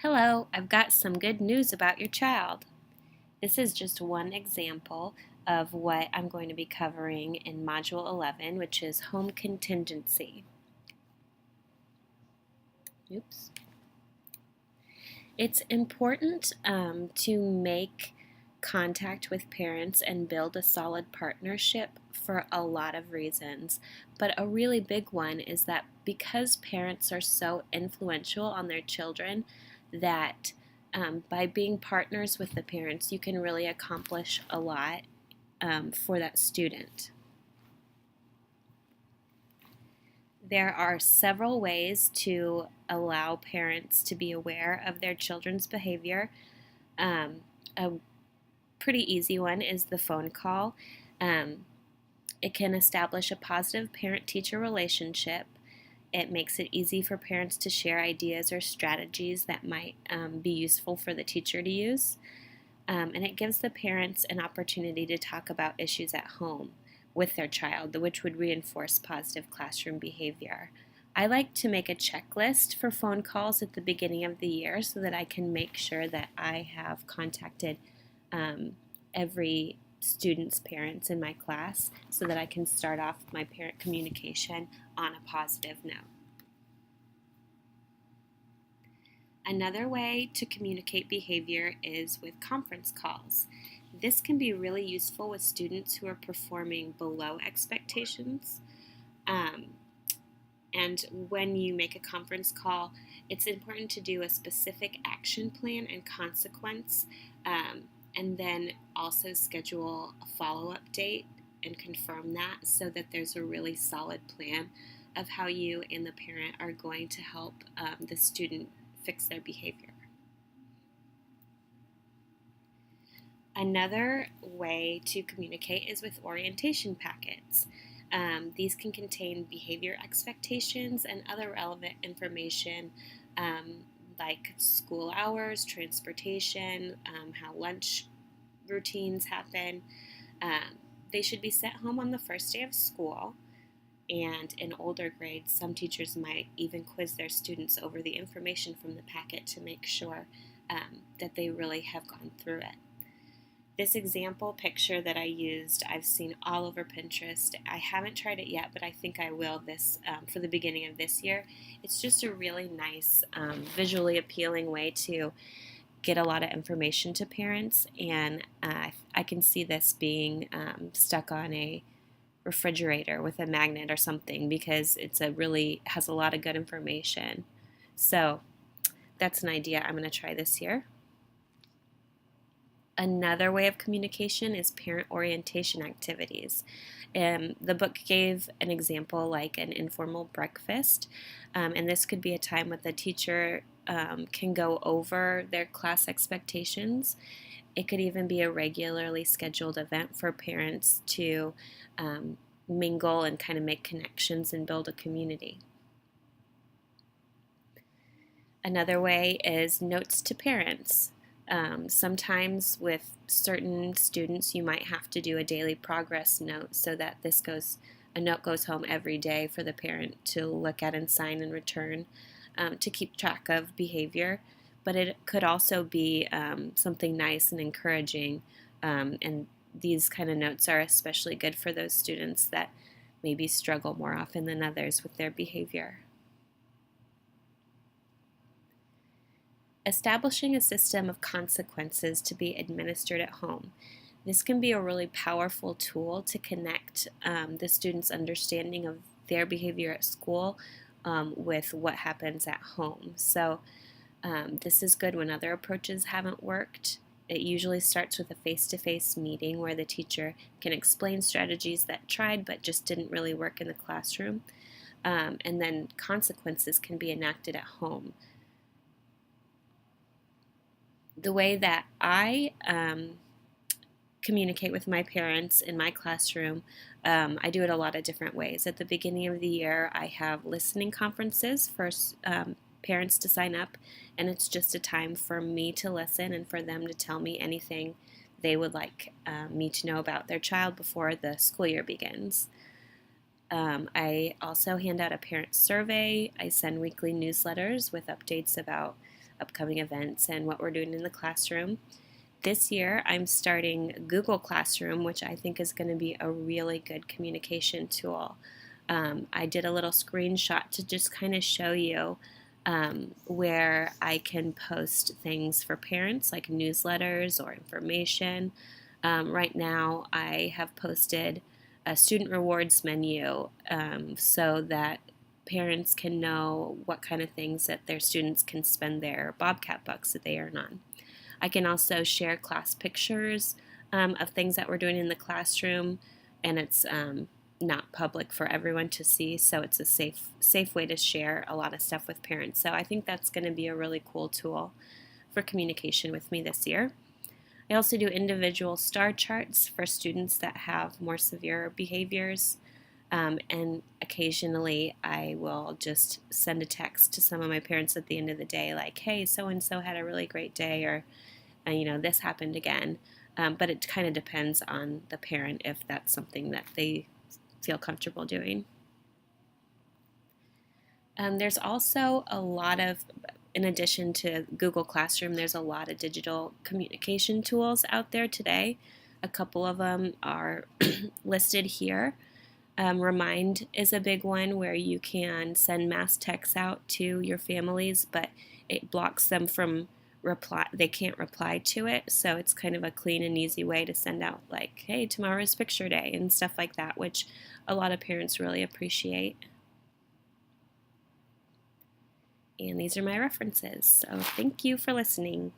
Hello, I've got some good news about your child. This is just one example of what I'm going to be covering in Module 11, which is home contingency. Oops. It's important to make contact with parents and build a solid partnership for a lot of reasons. But a really big one is that because parents are so influential on their children, that by being partners with the parents, you can really accomplish a lot for that student. There are several ways to allow parents to be aware of their children's behavior. A pretty easy one is the phone call. It can establish a positive parent-teacher relationship. It makes it easy for parents to share ideas or strategies that might be useful for the teacher to use. And it gives the parents an opportunity to talk about issues at home with their child, which would reinforce positive classroom behavior. I like to make a checklist for phone calls at the beginning of the year so that I can make sure that I have contacted every student's parents in my class so that I can start off my parent communication on a positive note. Another way to communicate behavior is with conference calls. This can be really useful with students who are performing below expectations. And when you make a conference call, it's important to do a specific action plan and consequence, and then also schedule a follow-up date and confirm that so that there's a really solid plan of how you and the parent are going to help the student fix their behavior. Another way to communicate is with orientation packets. These can contain behavior expectations and other relevant information like school hours, transportation, how lunch routines happen. They should be sent home on the first day of school. And in older grades, some teachers might even quiz their students over the information from the packet to make sure that they really have gone through it. This example picture that I used, I've seen all over Pinterest. I haven't tried it yet, but I think I will this for the beginning of this year. It's just a really nice, visually appealing way to get a lot of information to parents, and I can see this being stuck on a refrigerator with a magnet or something because it's has a lot of good information. So that's an idea I'm going to try this year. Another way of communication is parent orientation activities. The book gave an example like an informal breakfast, and this could be a time when the teacher can go over their class expectations. It could even be a regularly scheduled event for parents to mingle and kind of make connections and build a community. Another way is notes to parents. Sometimes with certain students you might have to do a daily progress note so that a note goes home every day for the parent to look at and sign and return to keep track of behavior. But it could also be something nice and encouraging, and these kind of notes are especially good for those students that maybe struggle more often than others with their behavior. Establishing a system of consequences to be administered at home. This can be a really powerful tool to connect the student's understanding of their behavior at school with what happens at home. So this is good when other approaches haven't worked. It usually starts with a face-to-face meeting where the teacher can explain strategies that tried but just didn't really work in the classroom. And then consequences can be enacted at home. The way that I communicate with my parents in my classroom, I do it a lot of different ways. At the beginning of the year, I have listening conferences for parents to sign up, and it's just a time for me to listen and for them to tell me anything they would like me to know about their child before the school year begins. I also hand out a parent survey. I send weekly newsletters with updates about upcoming events and what we're doing in the classroom. This year, I'm starting Google Classroom, which I think is going to be a really good communication tool. I did a little screenshot to just kind of show you where I can post things for parents, like newsletters or information. Right now, I have posted a student rewards menu so that parents can know what kind of things that their students can spend their Bobcat bucks that they earn on. I can also share class pictures of things that we're doing in the classroom, and it's not public for everyone to see, so it's a safe way to share a lot of stuff with parents. So I think that's going to be a really cool tool for communication with me this year. I also do individual star charts for students that have more severe behaviors. And occasionally I will just send a text to some of my parents at the end of the day, like, hey, so and so had a really great day, or, this happened again. But it kind of depends on the parent if that's something that they feel comfortable doing. There's also a lot of, in addition to Google Classroom, there's a lot of digital communication tools out there today. A couple of them are listed here. Remind is a big one where you can send mass texts out to your families, but it blocks them from reply. They can't reply to it, so it's kind of a clean and easy way to send out, like, hey, tomorrow's picture day and stuff like that, which a lot of parents really appreciate. And these are my references, so thank you for listening.